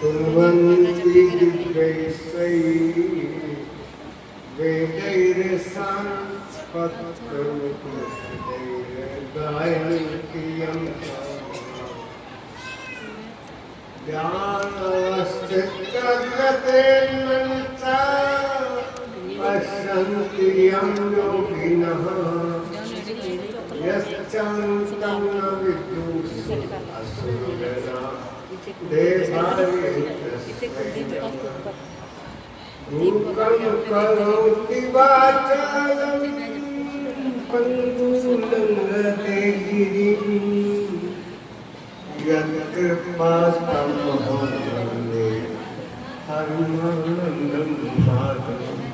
कुर्वन्ति दिव्यैः वेदैर्साङ्गपत्रमुपनिषदैर्गायन्ति यं ज्ञानावस्थितगतेन मनसा पश्यन्ति यं योगिनः यश्चान्तं न विदुषु असुरना मूकं करोति वाचालं पङ्गुलङ्घते गिरिं यत्कृपातमहं वन्दे परमानन्दं माधवम्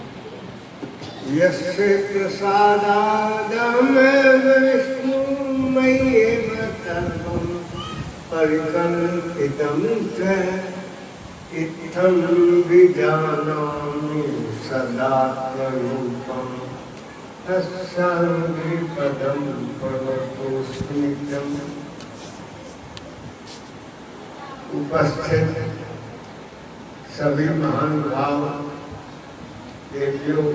यस्य प्रसादादमेव विष्णुमय्येव सर्वं परिकल्पितं च इत्थं विजानामि सदात्मरूपं तस्याङ्घ्रिपदं प्रणतोऽस्म्यहम्। उपस्थित सभी महानुभाव देवियों,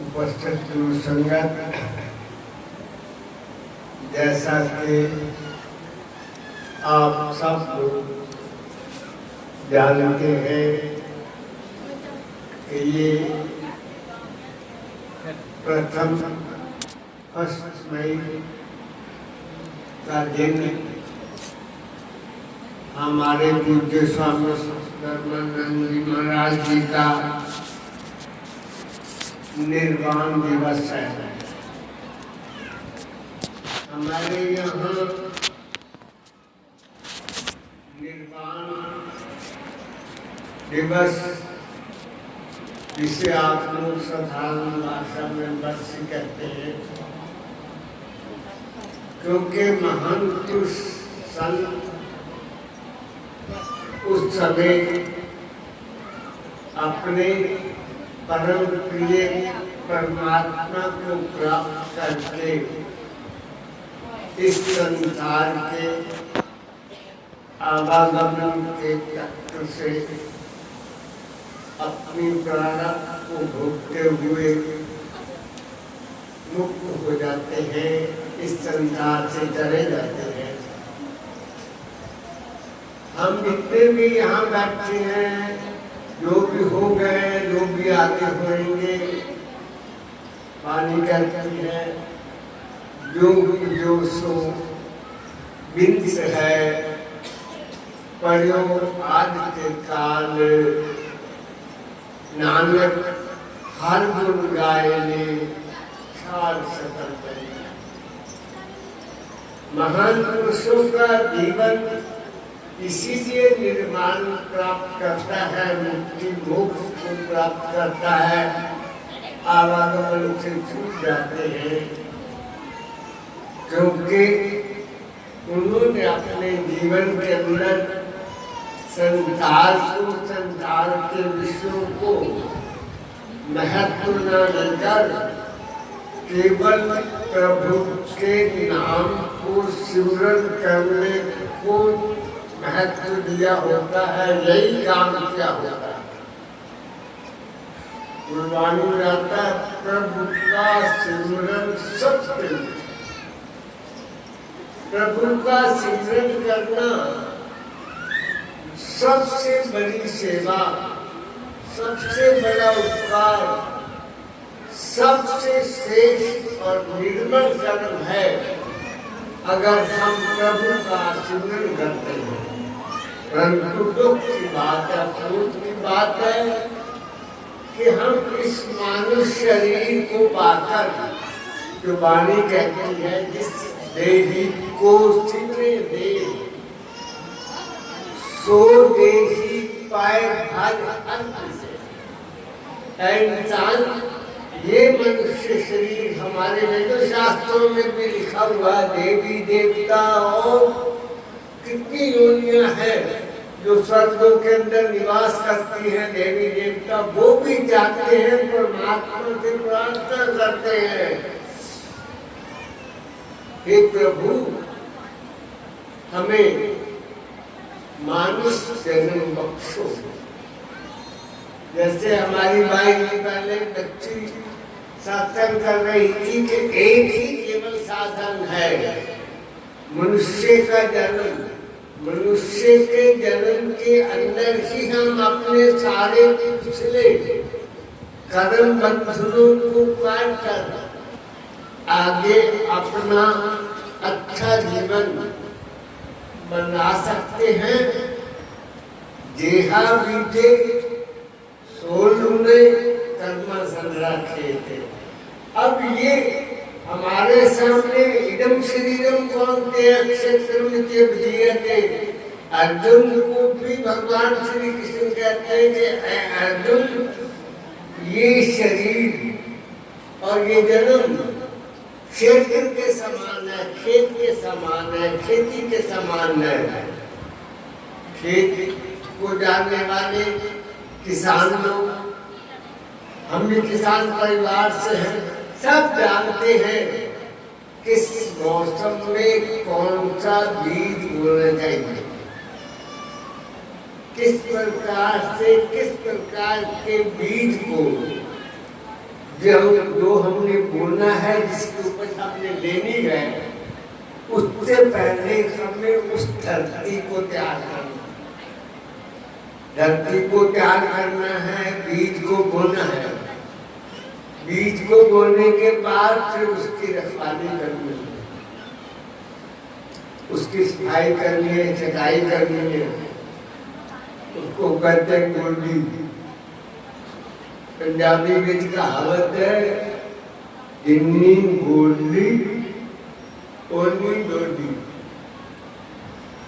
उपस्थित संगत, जैसा कि आप सब लोग जानते हैं कि ये प्रथम 1 मई का दिन हमारे पूज्य स्वामी धर्मानंद जी महाराज जी का निर्वाण दिवस है। हमारे यहाँ निर्वाण दिवस, जिसे आप लोग साधारण भाषा में बरसी कहते हैं, क्योंकि महान पुरुष संत उस समय अपने परम प्रिय परमात्मा को प्राप्त करके इस संसार के आवागमन के तत्व से अपनी प्रारब्ध को भोगते हुए मुक्त हो जाते हैं, इस संसार से चले जाते हैं। हम जितने भी यहाँ बैठे हैं, जो भी हो गए, जो भी आगे होंगे, पानी करती है, जो सो बिंस है, पढ़ो आदित्य काल, नानक हर गुण गायने सार सकल बने। महान पुरुषों का जीवन इसीलिए निर्वाण प्राप्त करता है, मुक्ति मोक्ष को प्राप्त करता है, आवागमन से छूट जाते हैं, क्योंकि उन्होंने अपने जीवन के अंदर संसार के विषयों को महत्व न देकर केवल प्रभु के नाम को सिमरन करने को महत्व दिया होता है, यही काम किया होता है। गुरबाणी में आता है, प्रभु का सिमरन सत्य, प्रभु का सिमरन करना सबसे बड़ी सेवा, सबसे बड़ा उपकार, सबसे श्रेष्ठ और निर्मल कर्म है। अगर हम प्रभु का सिमरन करते हैं, परंतु दुख की बात है, अफसोस की बात है कि हम इस मानव शरीर को पाकर, जो वाणी कहती है, जिस देही को सिमरे दे सो देही पाए भज अंत से। इंसान, ये मनुष्य शरीर हमारे वेद शास्त्रों में भी लिखा हुआ, देवी देवता और कितनी योनियां हैं जो स्वर्गों के अंदर निवास करती हैं। देवी देवता वो भी जाते हैं, परमात्मा से प्रार्थना करते हैं, हे प्रभु हमें मानुष जन्म बख्शो। जैसे हमारी माई पहले बच्ची सत्संग कर रही थी कि एक ही केवल साधन है मनुष्य का जन्म। मनुष्य के जन्म के अंदर ही हम अपने सारे पिछले कर्म बंधनों को काट कर आगे अपना अच्छा जीवन बना सकते हैं। जेहा बीते सोलूने कर्म संरक्षे थे। अब ये हमारे सामने इदम शरीरम कौनते क्षेत्र में थे। अर्जुन को भी भगवान श्री कृष्ण कहते हैं कि अर्जुन ये शरीर और ये जन्म क्षेत्र के समान है, खेत के समान है, खेती के समान है। खेत को जानने वाले किसान लोग, हम भी किसान परिवार से हैं, सब जानते हैं किस मौसम में कौन सा बीज बोना चाहिए, किस प्रकार के बीज को जो हमने बोना है, जिसकी उपज हमने लेनी है, उससे पहले हमें उस धरती को तैयार करना, धरती को तैयार करना है, बीज को बोना है। बीज को बोने के बाद फिर उसकी रखवाली करनी है, उसकी सफाई करनी है, छटाई करनी है। उसको कहते हैं गोडी। पंजाबी में कहावत है, जिन्नी गोडी ओनी डोडी।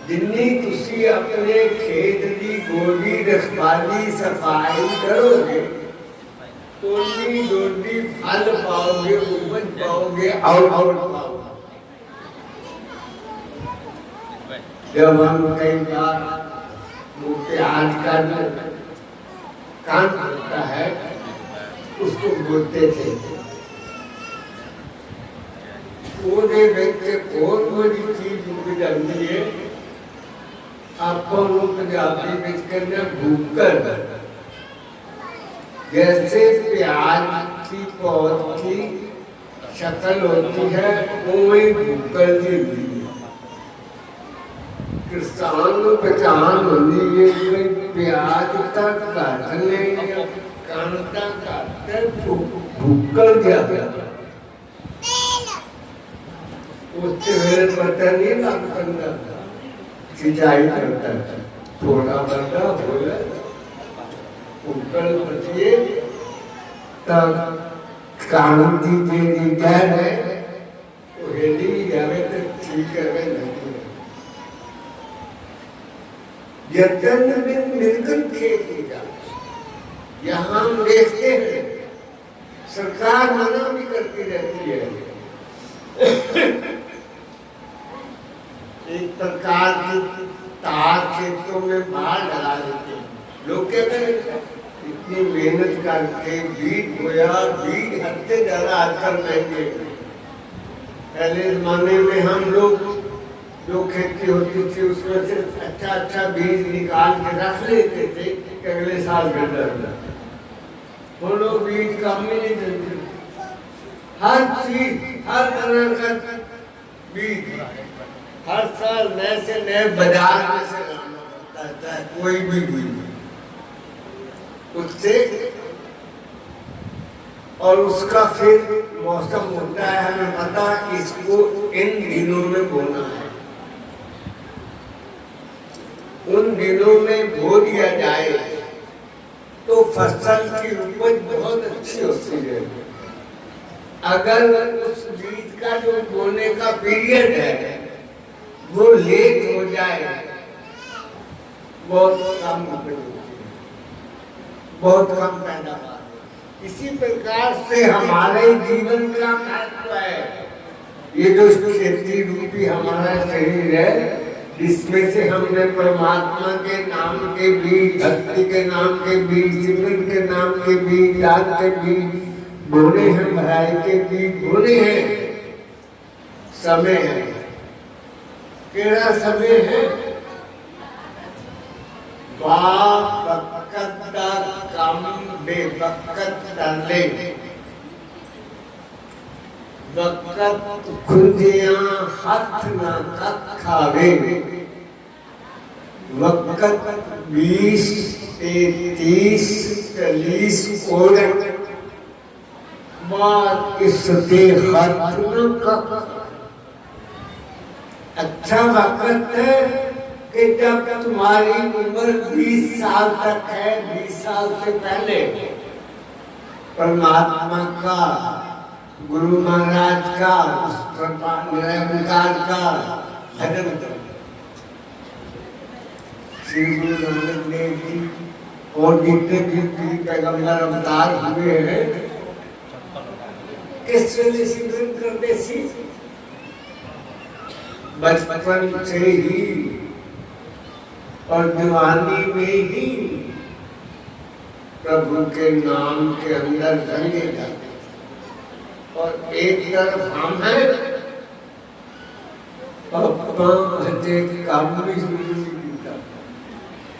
जिन्नी तुसी अपने खेत की गोडी रखवाली सफाई करोगे, ओनी डोडी फल पाओगे, उपज पाओगे और पाओगे। जब हम कई बार वो प्याज का कान होता है उसको बोलते थे, वो बहुत बड़ी चीज जानती है। आपको पंजाबी में करना भूकर, जैसे प्याज की पौध की शक्ल होती है वो ही भूकर देती है। किसान को पहचान होनी है, प्याज तक काटने कांटा काटकर भूकर गया, उससे मेरे पता नहीं लगता, सिंचाई करता था, थोड़ा बड़ा बोला भूकर बचिए तब कांटी तेरी जड़ है वो हेली जावे तो ठीक करवे नहीं। यतन में निर्गुण खेती का यहाँ हम देखते हैं, सरकार मना भी करती रहती है। एक प्रकार की तार खेतों में बाढ़ डला देते हैं। लोग कहते हैं इतनी मेहनत करके बीज बोया, बीज हत्ते डाला आजकल महंगे। पहले जमाने में हम लोग जो खेती होती थी उसमें से अच्छा बीज निकाल के रख लेते थे कि अगले साल गड्ढा। वो लोग बीज कम ही नहीं देते, हर चीज हर तरह का बीज हर साल नए से नए बाजार में से लाना पड़ता है, कोई भी बीज उससे। और उसका फिर मौसम होता है, हमें पता इसको इन दिनों में बोना है, उन दिनों में बो दिया जाए तो फसल की उपज बहुत अच्छी होती है। अगर उस बीज का जो बोने का पीरियड है वो लेट हो जाए, बहुत कम उपज होती है, बहुत कम पैदावार। इसी प्रकार से हमारे जीवन का महत्व है। ये जो खेती रूपी हमारा शरीर है, जिसमें से हमने परमात्मा के नाम के बीज, भक्ति के नाम के बीज, सिमरन के नाम के बीज, दान के बीज बोने हैं, भलाई के बीज बोने हैं। समय है, केड़ा समय है वक़्त दा कम बेवक़्त डाले, वक़्त खुदियां हथ ना खावे, वक़्त 20 30 40 कोड़ बात इसके हाथ न का। अच्छा वक़्त है कि जब तुम्हारी उम्र 20 साल तक है, 20 साल से पहले परमात्मा का, गुरु महाराज का, निरंकार का भजन करो। श्री गुरु नानक देव जी और जितने भी पैगंबर अवतार हुए हैं किस वेले सिमरन करते सी? बचपन से ही और जवानी में ही प्रभु के नाम के अंदर रंगे जाते। और एक तरफ हम हैं काम भी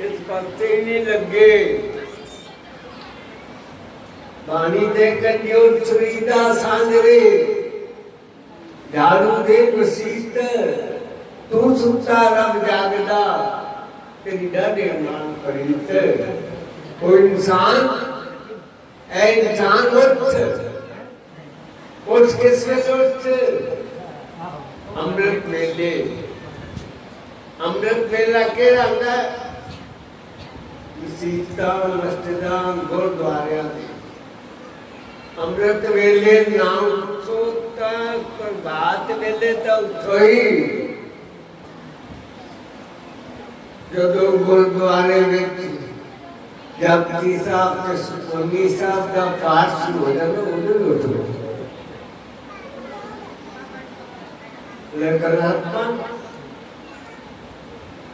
इस पत्ते नहीं लगे, पानी देकर जो सुविधा सांझरे, झाड़ू दे मसीत, तू सुता रब जागदा, तेरी डाढ़े मान परीत। वो इंसान ऐ इंसान उठ किसमें उठ, अमृत मेले, अमृत मेला के रंगा सीता मस्जिदां गुरुद्वारे दे अमृत वेले नाम सोता प्रभात वेले तो उठोई जो गुरुद्वारे में जपजी साहब के सुखमनी साहब का पाठ शुरू हो जाता उन्हें उठो लेकर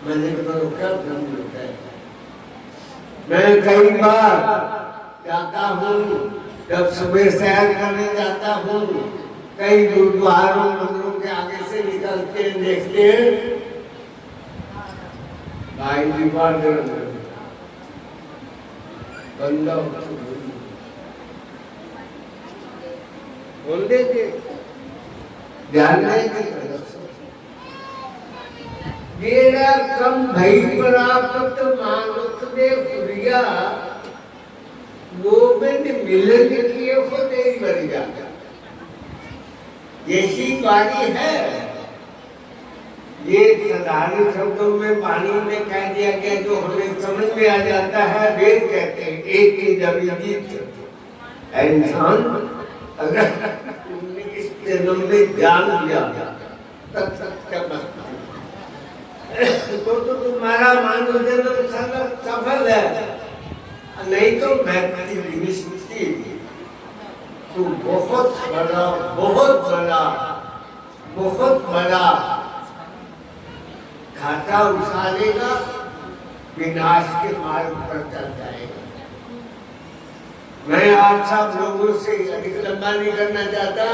मैंने तो क्या होता है। मैं कई बार जाता हूँ, जब सुबह सैर करने जाता हूँ, कई गुरुद्वारों मंदिरों के आगे से निकलते हैं, देखते हैं भाई दीवार बंदा बोल दे ध्यान नहीं गेरा कम भई प्राप्त मानुख दे खुरिया, गोविंद मिलन किए हो तेरी बरिया। यही वाणी है। ये साधारण शब्दों में वाणी में कह दिया गया जो हमें समझ में आ जाता है। वेद कहते हैं एक ही जमीजीत इंसान अगर इस जन्म में ज्ञान दिया तब सत्य तो तुम्हारा मानव जन्म सफल है, नहीं तो मैं तो बहुत बड़ा बहुत बड़ा बहुत बड़ा घाटा उठा लेगा, विनाश के मार्ग पर चल जाएगा। मैं आप सब लोगों से अधिक लंबा नहीं करना चाहता,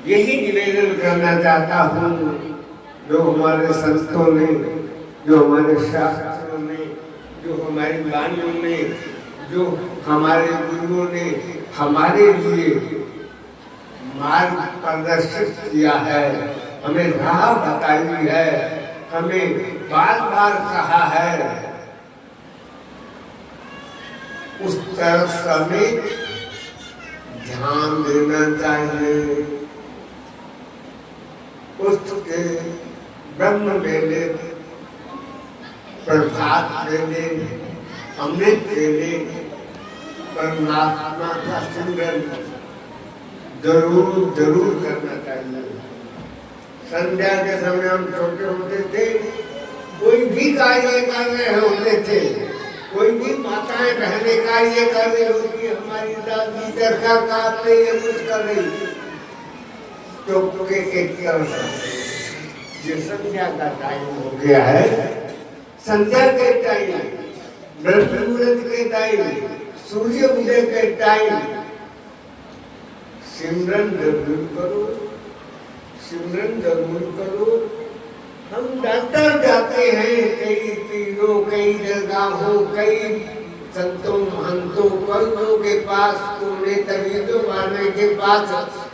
यही निवेदन करना चाहता हूँ जो हमारे संतों ने, जो हमारे शास्त्रों ने, जो हमारी वाणियों ने, जो हमारे गुरुओं ने हमारे लिए मार्ग प्रदर्शित किया है, हमें राह बताई है, हमें बार बार कहा है, उस तरफ हमें ध्यान देना चाहिए। उसके ब्रह्म वेले, प्रभात वेले, अमृत वेले परमात्मा का सिमरन जरूर जरूर करना चाहिए। संध्या के समय हम छोटे होते थे, कोई भी कार्य कर रहे होते थे, कोई भी माताएं बहने कार्य कर रही होती, हमारी दादी चरखा काट रही है, कुछ कर रही, तो एक तरफ ये संध्या का टाइम हो गया है। संध्या के टाइम, ब्रह्म मुहूर्त के टाइम, सूर्य उदय के टाइम सिमरन जरूर करो, सिमरन जरूर करो। हम डॉक्टर जाते जाते हैं कई पीरों, कई दरगाहों, कई संतों महंतों, कौलों के पास, तुमने तभी तो माने के पास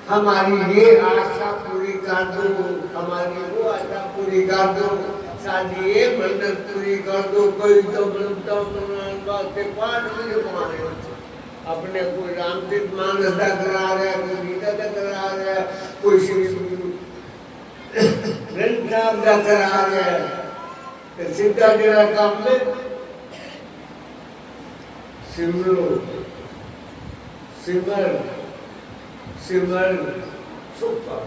हमारी ये आशा पूरी कर दो, हमारी वो आशा पूरी कर दो, शादी ये मन्नत पूरी कर दो, कोई तो बनता के पाठ मुझे माने अपने कोई रामचरित मानस का करा रहा है, कोई गीता का करा रहा है, कोई श्री ग्रंथ साहब का करा रहा है, सीधा जरा काम में सिमरो सिमर सिमर सुख पाओ,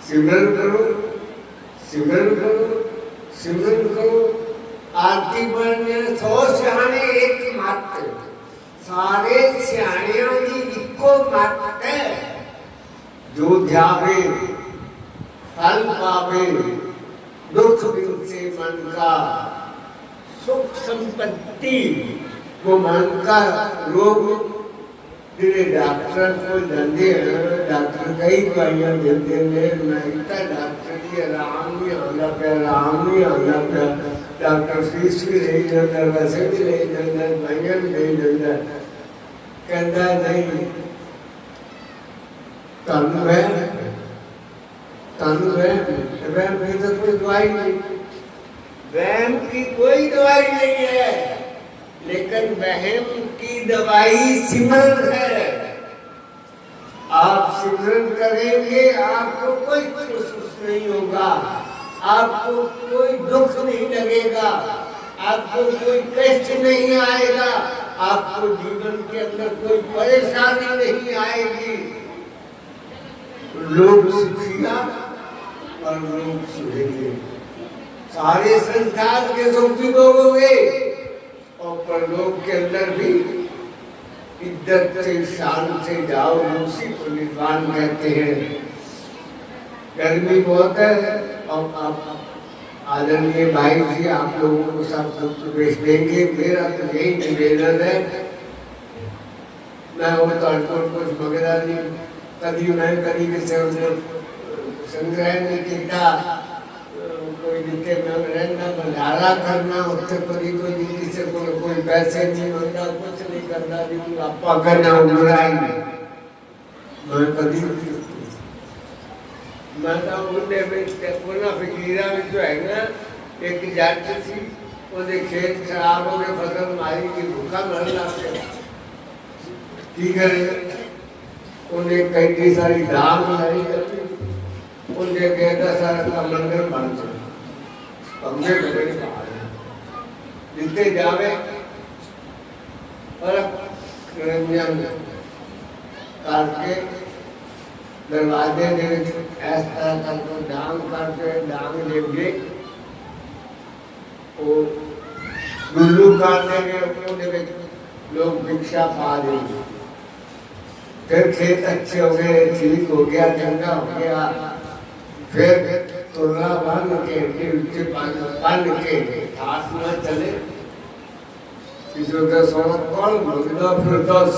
सिमरन करो, सिमरन करो, सिमरन करो। आरती बनने 100 सियाने एक मात्र, सारे सियाणियों की इको मत है, जो ध्यावे फल पावे, दुख दिन से मन का सुख संपत्ति, वो मन का रोग तेरे डॉक्टर को धंधे डॉक्टर कई दवाइयां देते हैं, मैं इतना डॉक्टर की आराम नहीं आना पे, आराम नहीं आना पे, डॉक्टर फीस भी नहीं देता, वैसे भी नहीं देता, दवाइयां भी नहीं देता, कहता नहीं तनु है वहम की तो कोई दवाई नहीं, वहम की कोई दवाई नहीं है, लेकिन वहम की दवाई सिमरन है। आप सिमरन करेंगे, आपको कोई महसूस नहीं होगा, आपको कोई दुख नहीं लगेगा, आपको कोई कष्ट नहीं आएगा, आपको जीवन के अंदर कोई परेशानी नहीं आएगी। लोग सुखिया और लोग सुहेंगे, सारे संसार के सुख भी भोगोगे और परलोक के अंदर भी इज्जत से शान से जाओ, उसी को निर्वाण कहते हैं। गर्मी बहुत है और आप आदरणीय भाई जी आप लोगों को सब दुख बेच देंगे, मेरा तो यही निवेदन है, मैं वो तो कुछ वगैरह नहीं कभी मैं कभी किसी संग्रह नहीं किया, कोई जितने में रहना भंडारा करना, उससे कोई दीदी से कोई पैसे नहीं मांगता, कुछ नहीं करना, आपा करना उमराई मैं कभी मैं तो उन्हें में कोना फिकीरा में जो है ना एक जाट थी, उन्हें खेत खराब हो गए, फसल मारी की भूखा मरना ठीक है, उन्हें कई सारी दाल लाई करती, उन्हें कहता सारा का मंदिर बन जाए, हमने घरे जितने जावे और रंजन करके दरवाजे दे इस तरह करके डांग करके डांग देंगे, और गुल्लू काटने के लोग भिक्षा पा देंगे, फिर खेत अच्छे हो गए, ठीक हो गया, चंगा हो गया, फिर तुला बन के ऊंचे बन के घास न चले, किसी का सोना कौन भगना फिर 10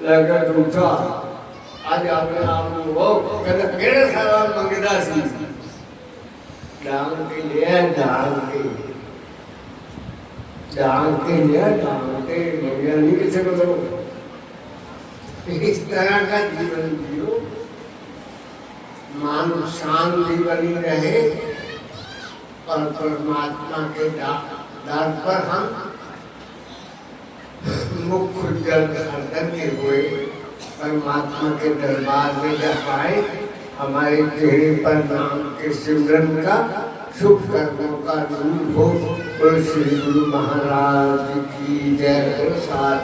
लेकर उठा, आज आपने आप वो कहते केड़े सवाल मंगदा सी, डांग के लिए डांग के लिए डांग के मंगया नहीं किसी को दो, इस तरह का जीवन जियो, मान शांति बनी रहे और परमात्मा के दर पर हम मुख जल धन्य हुए, परमात्मा के दरबार में जब आए, हमारे चेहरे पर नाम के सिमरन का शुभ कर्मों का नूर हो। श्री गुरु महाराज की जय। साथ